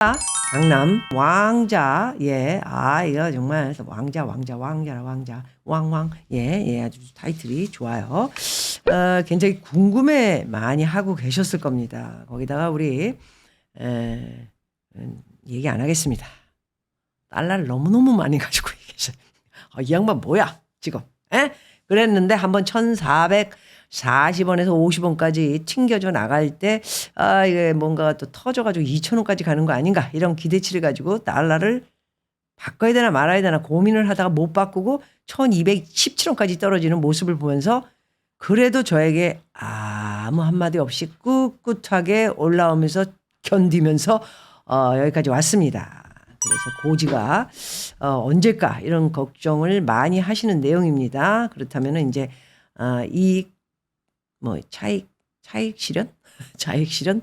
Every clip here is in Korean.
강남 왕자. 예. 이거 정말 왕자 왕왕. 예, 아주 타이틀이 좋아요. 굉장히 궁금해 많이 하고 계셨을 겁니다. 거기다가 우리 얘기 안 하겠습니다. 달러를 너무너무 많이 가지고 계셔. 이 양반 뭐야 지금? 그랬는데 한번 1,440원에서 50원까지 튕겨져 나갈 때 이게 뭔가 또 터져가지고 2,000원까지 가는 거 아닌가 이런 기대치를 가지고 달러를 바꿔야 되나 말아야 되나 고민을 하다가 못 바꾸고 1,217원까지 떨어지는 모습을 보면서 그래도 저에게 아무 한마디 없이 꿋꿋하게 올라오면서 견디면서 여기까지 왔습니다. 그래서 고지가 언제까 이런 걱정을 많이 하시는 내용입니다. 그렇다면 이제 이익 차익 실현 차익 실현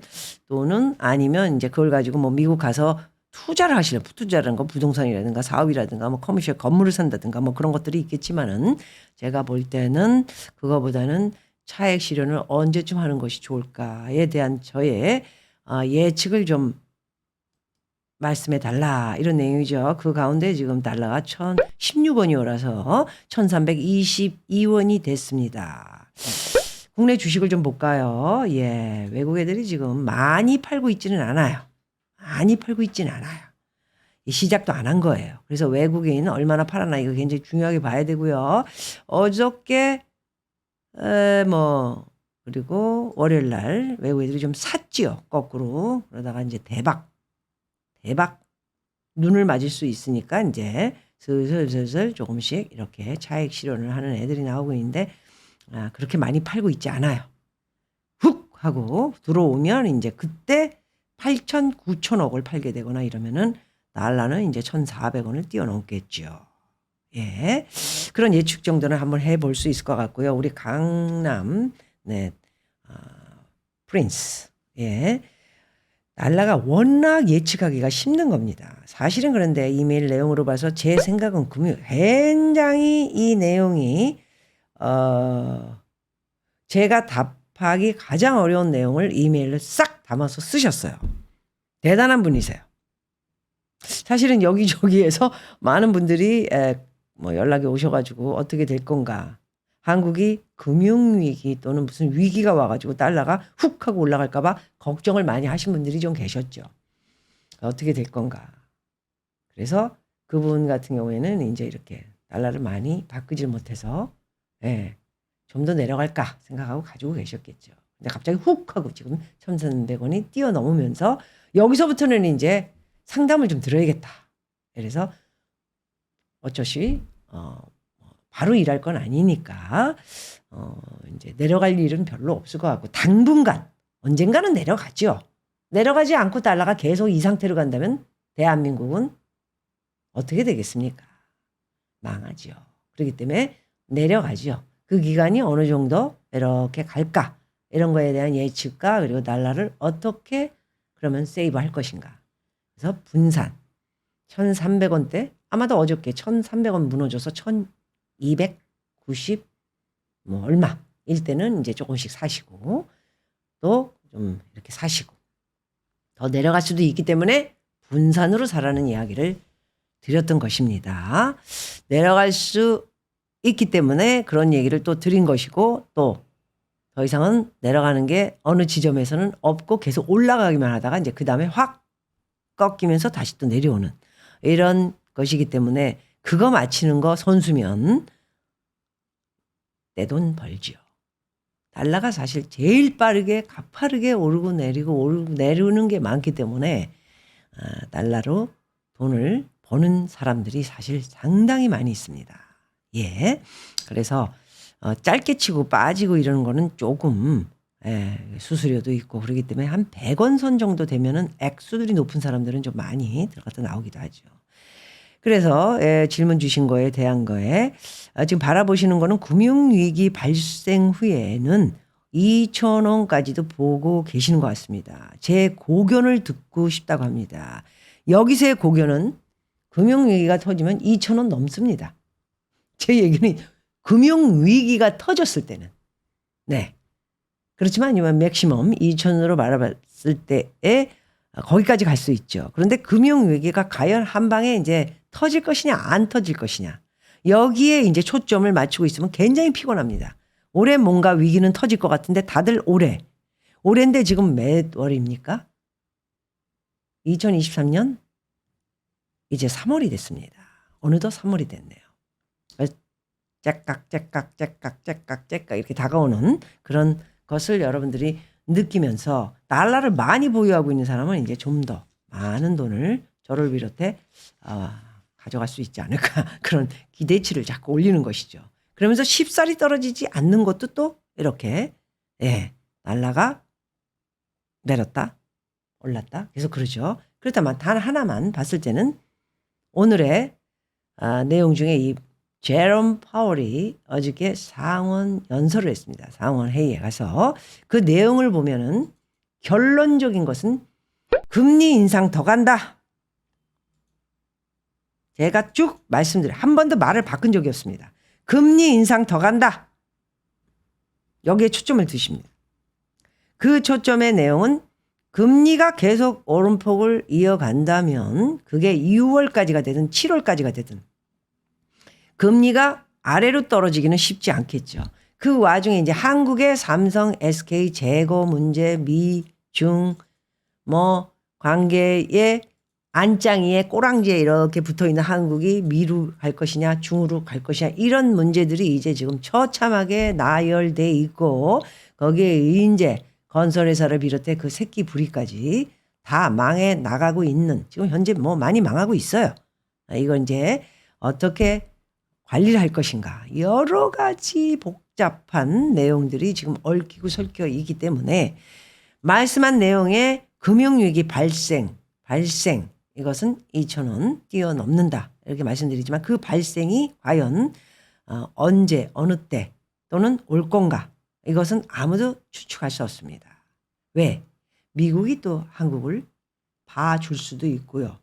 또는 아니면 이제 그걸 가지고 뭐 미국 가서 투자를 하시려 투자라는 건 부동산이라든가 사업이라든가 뭐 커머셜 건물을 산다든가 뭐 그런 것들이 있겠지만은 제가 볼 때는 그거보다는 차익 실현을 언제쯤 하는 것이 좋을까에 대한 저의 예측을 좀 말씀해 달라 이런 내용이죠. 그 가운데 지금 달러가 1,016원이 올라서 1,322원이 됐습니다. 국내 주식을 좀 볼까요? 예, 외국 애들이 지금 많이 팔고 있지는 않아요. 시작도 안 한 거예요. 그래서 외국인은 얼마나 팔았나 이거 굉장히 중요하게 봐야 되고요. 어저께 그리고 월요일 날 외국 애들이 좀 샀지요. 거꾸로. 그러다가 이제 대박 눈을 맞을 수 있으니까 이제 슬슬 조금씩 이렇게 차익 실현을 하는 애들이 나오고 있는데 그렇게 많이 팔고 있지 않아요. 훅 하고 들어오면 이제 그때 8천 9천억을 팔게 되거나 이러면은 달러는 이제 1,400원을 뛰어넘겠죠. 예. 그런 예측 정도는 한번 해볼 수 있을 것 같고요. 우리 강남 프린스. 예. 달러가 워낙 예측하기가 힘든 겁니다. 사실은 그런데 이메일 내용으로 봐서 제 생각은 굉장히 이 내용이 제가 답하기 가장 어려운 내용을 이메일로 싹 담아서 쓰셨어요. 대단한 분이세요. 사실은 여기저기에서 많은 분들이 연락이 오셔가지고 어떻게 될 건가. 한국이 금융위기 또는 무슨 위기가 와가지고 달러가 훅 하고 올라갈까봐 걱정을 많이 하신 분들이 좀 계셨죠. 어떻게 될 건가. 그래서 그분 같은 경우에는 이제 이렇게 달러를 많이 바꾸질 못해서 좀 더 내려갈까 생각하고 가지고 계셨겠죠. 근데 갑자기 훅 하고 지금 1,300원이 뛰어넘으면서 여기서부터는 이제 상담을 좀 들어야겠다. 그래서 어쩌시 바로 일할 건 아니니까 이제 내려갈 일은 별로 없을 것 같고 당분간 언젠가는 내려가죠. 내려가지 않고 달러가 계속 이 상태로 간다면 대한민국은 어떻게 되겠습니까? 망하죠. 그렇기 때문에 내려가죠. 그 기간이 어느 정도 이렇게 갈까? 이런 거에 대한 예측과 그리고 달러를 어떻게 그러면 세이브 할 것인가? 그래서 분산 1,300원대 아마도 어저께 1,300원 무너져서 1,290 얼마 일 때는 이제 조금씩 사시고 또 좀 이렇게 사시고 더 내려갈 수도 있기 때문에 분산으로 사라는 이야기를 드렸던 것입니다. 내려갈 수 있기 때문에 그런 얘기를 또 드린 것이고 또 더 이상은 내려가는 게 어느 지점에서는 없고 계속 올라가기만 하다가 이제 그 다음에 확 꺾이면서 다시 또 내려오는 이런 것이기 때문에 그거 맞히는 거 선수면 내 돈 벌지요. 달러가 사실 제일 빠르게 가파르게 오르고 내리는 게 많기 때문에 달러로 돈을 버는 사람들이 사실 상당히 많이 있습니다. 예. 그래서 짧게 치고 빠지고 이러는 거는 조금 수수료도 있고 그렇기 때문에 한 100원 선 정도 되면은 액수들이 높은 사람들은 좀 많이 들어갔다 나오기도 하죠. 그래서 질문 주신 거에 대한 거에 지금 바라보시는 거는 금융위기 발생 후에는 2,000원까지도 보고 계시는 것 같습니다. 제 고견을 듣고 싶다고 합니다. 여기서의 고견은 금융위기가 터지면 2,000원 넘습니다. 제 얘기는 금융위기가 터졌을 때는. 네. 그렇지만 아니면 맥시멈 2,000원으로 바라봤을 때의 거기까지 갈 수 있죠. 그런데 금융위기가 과연 한 방에 이제 터질 것이냐 안 터질 것이냐 여기에 이제 초점을 맞추고 있으면 굉장히 피곤합니다. 올해 뭔가 위기는 터질 것 같은데 다들 올해인데 지금 몇 월입니까? 2023년 이제 3월이 됐습니다. 어느덧 3월이 됐네요. 째깍 이렇게 다가오는 그런 것을 여러분들이 느끼면서 달러를 많이 보유하고 있는 사람은 이제 좀 더 많은 돈을 저를 비롯해 가져갈 수 있지 않을까 그런 기대치를 자꾸 올리는 것이죠. 그러면서 쉽사리 떨어지지 않는 것도 또 이렇게 달러가 내렸다 올랐다 계속 그러죠. 그렇다면 단 하나만 봤을 때는 오늘의 내용 중에 이 제롬 파월이 어저께 상원 연설을 했습니다. 상원 회의에 가서 그 내용을 보면은 결론적인 것은 금리 인상 더 간다. 제가 쭉 말씀드려 한 번도 말을 바꾼 적이 없습니다. 금리 인상 더 간다. 여기에 초점을 두십니다. 그 초점의 내용은 금리가 계속 오름폭을 이어간다면 그게 6월까지가 되든 7월까지가 되든 금리가 아래로 떨어지기는 쉽지 않겠죠. 그 와중에 이제 한국의 삼성, SK 재고 문제, 미, 중, 관계의 안짱이에 꼬랑지에 이렇게 붙어 있는 한국이 미로 갈 것이냐, 중으로 갈 것이냐 이런 문제들이 이제 지금 처참하게 나열돼 있고 거기에 이제 건설회사를 비롯해 그 새끼 부리까지 다 망해 나가고 있는 지금 현재 많이 망하고 있어요. 이건 이제 어떻게 관리를 할 것인가 여러 가지 복잡한 내용들이 지금 얽히고 설켜 있기 때문에 말씀한 내용의 금융위기 발생 이것은 2,000원 뛰어넘는다 이렇게 말씀드리지만 그 발생이 과연 언제 어느 때 또는 올 건가 이것은 아무도 추측할 수 없습니다. 왜? 미국이 또 한국을 봐줄 수도 있고요.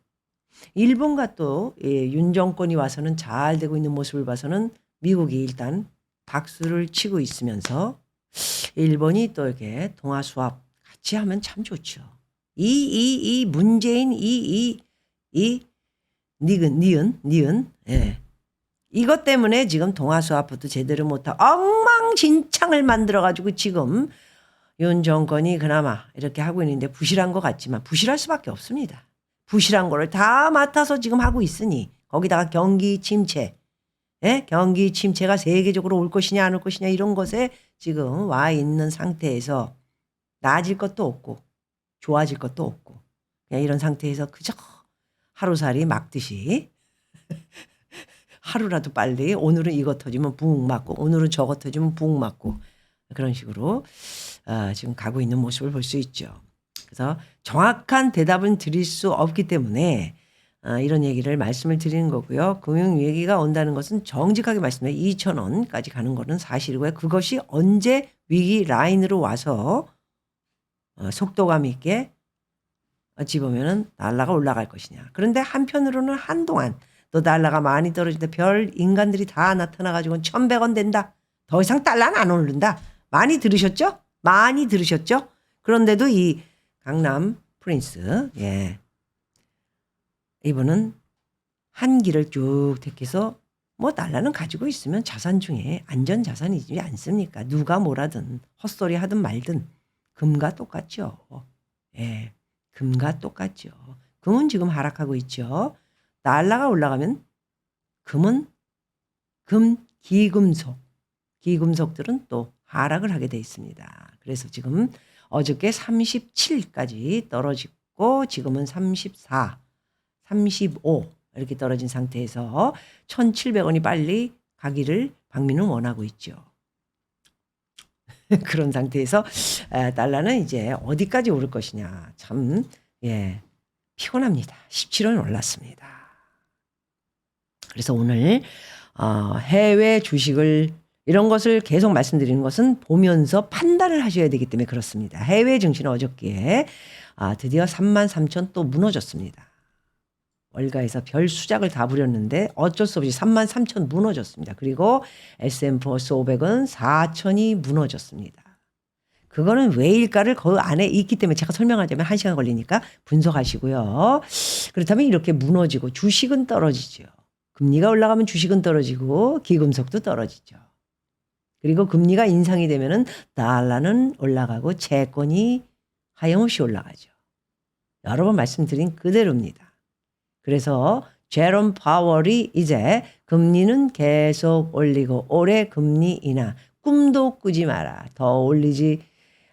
일본과 또 윤 정권이 와서는 잘 되고 있는 모습을 봐서는 미국이 일단 박수를 치고 있으면서 일본이 또 이렇게 동아 수합 같이 하면 참 좋죠. 이 문재인 니은 이것 때문에 지금 동아 수합부터 제대로 못하고 엉망진창을 만들어가지고 지금 윤 정권이 그나마 이렇게 하고 있는데 부실한 것 같지만 부실할 수밖에 없습니다. 부실한 거를 다 맡아서 지금 하고 있으니 거기다가 경기 침체 경기 침체가 세계적으로 올 것이냐 안 올 것이냐 이런 것에 지금 와 있는 상태에서 나아질 것도 없고 좋아질 것도 없고 그냥 이런 상태에서 그저 하루살이 막듯이 하루라도 빨리 오늘은 이거 터지면 붕 맞고 오늘은 저거 터지면 붕 맞고 그런 식으로 지금 가고 있는 모습을 볼 수 있죠. 그래서 정확한 대답은 드릴 수 없기 때문에 이런 얘기를 말씀을 드리는 거고요. 금융위기가 온다는 것은 정직하게 말씀해 2,000원까지 가는 것은 사실이고요. 그것이 언제 위기 라인으로 와서 속도감 있게 어찌 보면은 달러가 올라갈 것이냐. 그런데 한편으로는 한동안 또 달러가 많이 떨어질 때 별 인간들이 다 나타나가지고 1,100원 된다. 더 이상 달러는 안 오른다. 많이 들으셨죠? 많이 들으셨죠? 그런데도 이 강남 프린스 이분은 한 길을 쭉 택해서 달러는 가지고 있으면 자산 중에 안전 자산이지 않습니까? 누가 뭐라든 헛소리 하든 말든 금과 똑같죠. 금과 똑같죠. 금은 지금 하락하고 있죠. 달러가 올라가면 금은 기금속들은 또 하락을 하게 돼 있습니다. 그래서 지금 어저께 37까지 떨어지고 지금은 34, 35 이렇게 떨어진 상태에서 1,700원이 빨리 가기를 박민은 원하고 있죠. 그런 상태에서 달러는 이제 어디까지 오를 것이냐 참 피곤합니다. 17원 올랐습니다. 그래서 오늘 해외 주식을 이런 것을 계속 말씀드리는 것은 보면서 판단을 하셔야 되기 때문에 그렇습니다. 해외 증시는 어저께 드디어 33,000 또 무너졌습니다. 월가에서 별 수작을 다 부렸는데 어쩔 수 없이 33,000 무너졌습니다. 그리고 S&P 500은 4,000이 무너졌습니다. 그거는 왜일까를 그 안에 있기 때문에 제가 설명하자면 1시간 걸리니까 분석하시고요. 그렇다면 이렇게 무너지고 주식은 떨어지죠. 금리가 올라가면 주식은 떨어지고 기금속도 떨어지죠. 그리고 금리가 인상이 되면은 달러는 올라가고 채권이 하염없이 올라가죠. 여러 번 말씀드린 그대로입니다. 그래서 제롬 파월이 이제 금리는 계속 올리고 올해 금리 인하 꿈도 꾸지 마라. 더 올리지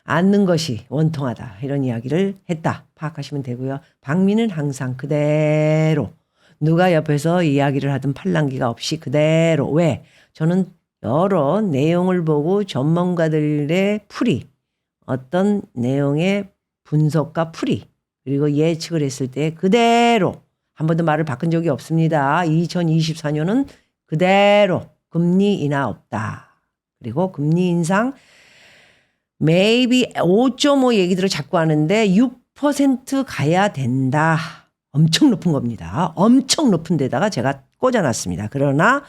않는 것이 원통하다. 이런 이야기를 했다. 파악하시면 되고요. 방미는 항상 그대로 누가 옆에서 이야기를 하든 팔랑귀가 없이 그대로. 왜? 저는 여러 내용을 보고 전문가들의 풀이 어떤 내용의 분석과 풀이 그리고 예측을 했을 때 그대로 한 번도 말을 바꾼 적이 없습니다. 2024년은 그대로 금리 인하 없다. 그리고 금리 인상 maybe 5.5 얘기들을 자꾸 하는데 6% 가야 된다. 엄청 높은 겁니다. 엄청 높은 데다가 제가 꽂아놨습니다. 그러나